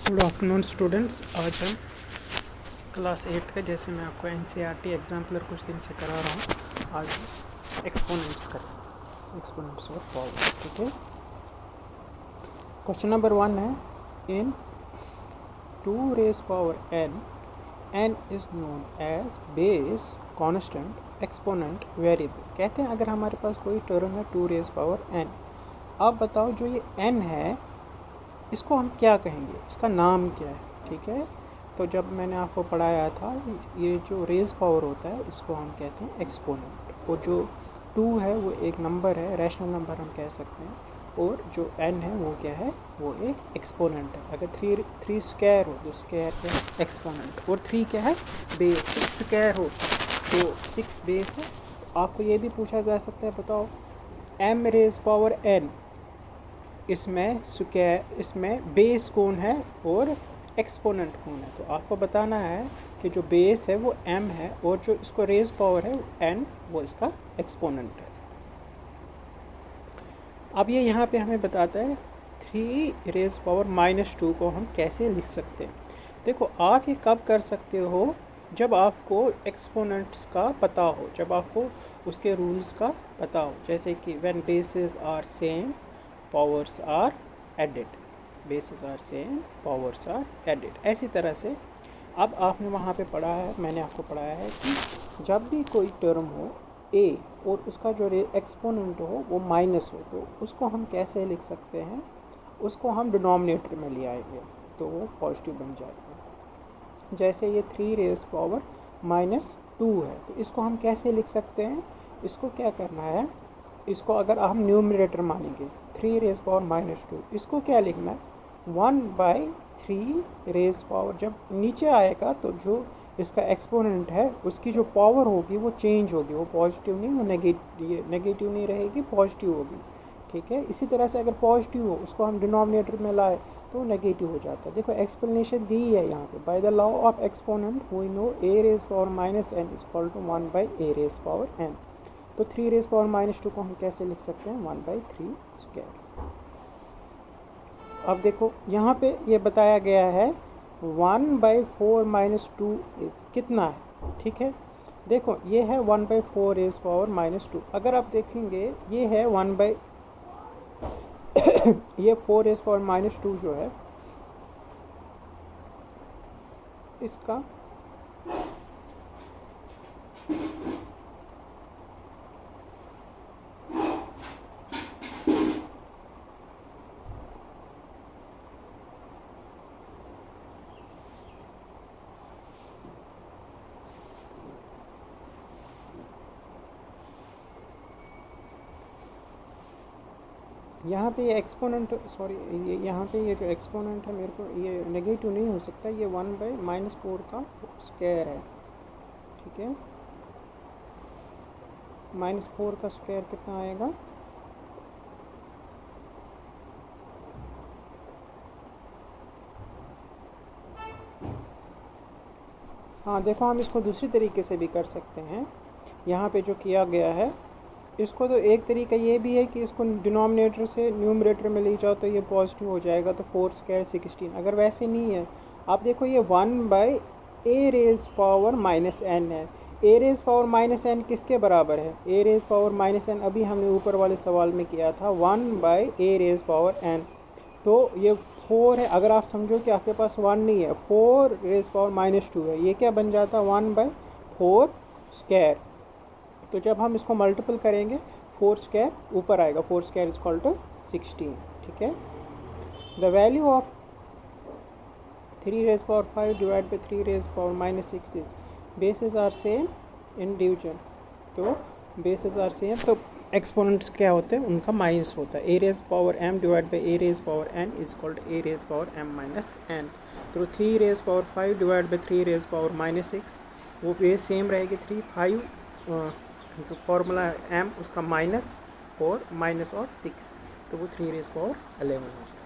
Good afternoon students. आज हम class 8 का, जैसे मैं आपको एनसीईआरटी एग्जाम्पलर कुछ दिन से करा रहा हूँ, आज एक्सपोनेंट्स करें, एक्सपोनेंट्स ऑफ पावर्स। ठीक है। क्वेश्चन नंबर 1 है, in 2 raise power n is known as base constant exponent variable. कहते हैं अगर हमारे पास कोई टर्म है 2 रेज पावर n, आप बताओ जो ये n है इसको हम क्या कहेंगे, इसका नाम क्या है। ठीक है। तो जब मैंने आपको पढ़ाया था, ये जो रेज पावर होता है इसको हम कहते हैं एक्सपोनेंट, और जो 2 है वो एक नंबर है, रैशनल नंबर हम कह सकते हैं, और जो n है वो क्या है, वो एक एक्सपोनेंट है। अगर 3 स्क्वायर हो तो स्क्वायर क्या है, एक्सपोनेंट, और 3 क्या है, बेस। 6 स्क्वायर हो तो 6 बेस है। तो आपको ये भी पूछा जा सकता है, बताओ m रेज पावर n, इसमें बेस कौन है और एक्सपोनेंट कौन है। तो आपको बताना है कि जो बेस है वो m है और जो इसको रेज पावर है n, वो इसका एक्सपोनेंट है। अब ये यहाँ पे हमें बताता है 3 रेज पावर -2 को हम कैसे लिख सकते हैं। देखो, आप ये कब कर सकते हो, जब आपको एक्सपोनेंट्स का पता हो, जब आपको उसके रूल्स का पता हो। जैसे कि when bases are same powers are added, bases are same powers are added, ऐसी तरह से। अब आपने वहाँ पे पढ़ा है, मैंने आपको पढ़ाया है कि जब भी कोई टर्म हो a और उसका जो एक्सपोनेंट हो वो माइनस हो, तो उसको हम कैसे लिख सकते हैं, उसको हम डिनोमिनेटर में ले आएंगे तो वो पॉजिटिव बन जाएगा। जैसे ये 3 रेज पावर -2 है, तो इसको हम कैसे लिख सकते हैं, इसको क्या करना है, इसको अगर हम न्यूमरेटर मानेंगे 3 रेज पावर -2, इसको क्या लिखना है, 1/3 रेज पावर। जब नीचे आएगा तो जो इसका एक्सपोनेंट है उसकी जो पावर होगी वो चेंज होगी, वो पॉजिटिव नहीं, वो नेगेटिव नहीं रहेगी, पॉजिटिव होगी। ठीक है। इसी तरह से अगर पॉजिटिव हो उसको हम डिनोमिनेटर में लाए तो नेगेटिव हो जाता है। देखो एक्सप्लेनेशन दी है यहाँ पे, by the law of exponent we know a raise power -n is equal to 1/a raise power n। तो 3 रेज पावर -2 को हम कैसे लिख सकते हैं, 1/3 स्क्वायर। अब देखो यहाँ पे ये बताया गया है 1/4 -2 इज कितना है। ठीक है। देखो ये है 1/4 रेज पावर -2। अगर आप देखेंगे ये है ये 4 रेज पावर -2 जो है इसका यहाँ पे ये एक्सपोनेंट, सॉरी, ये यहाँ पे ये जो एक्सपोनेंट है मेरे को ये नेगेटिव नहीं हो सकता, ये 1/-4 का स्क्वायर है। ठीक है। -4 का स्क्वायर कितना आएगा, हाँ देखो हम इसको दूसरी तरीके से भी कर सकते हैं। यहाँ पे जो किया गया है इसको, तो एक तरीका ये भी है कि इसको डिनोमिनेटर से न्यूमरेटर में ले जाओ तो ये पॉजिटिव हो जाएगा, तो 4 स्क्वायर 16। अगर वैसे नहीं है, आप देखो ये 1/a रेज पावर -n है। a रेज पावर -n किसके बराबर है, a रेज पावर -n अभी हमने ऊपर वाले सवाल में किया था 1/a रेज पावर n। तो ये 4 है, अगर आप समझो कि आपके पास 1 नहीं है, 4 रेज पावर -2 है, ये क्या बन जाता है, 1/4 स्क्वायर। तो जब हम इसको मल्टीपल करेंगे 4 स्क्वायर ऊपर आएगा, 4 स्क्वायर इज इक्वल टू 16। ठीक है। The value of 3 raise power 5 divide by 3 raise power -6 is, bases are same in division, तो बेसिस आर सेम, तो एक्सपोनेंट्स क्या होते हैं, उनका माइनस होता है। a raise power m divide by a raise power n is equal to a raise power m minus n। तो 3 raise power 5 divide by 3 raise power -6, वो बेस सेम रहेगी 3, 5 जो फॉर्मूला है m उसका माइनस और 6, तो वो 3 रेज पावर 11 हो जाएगा।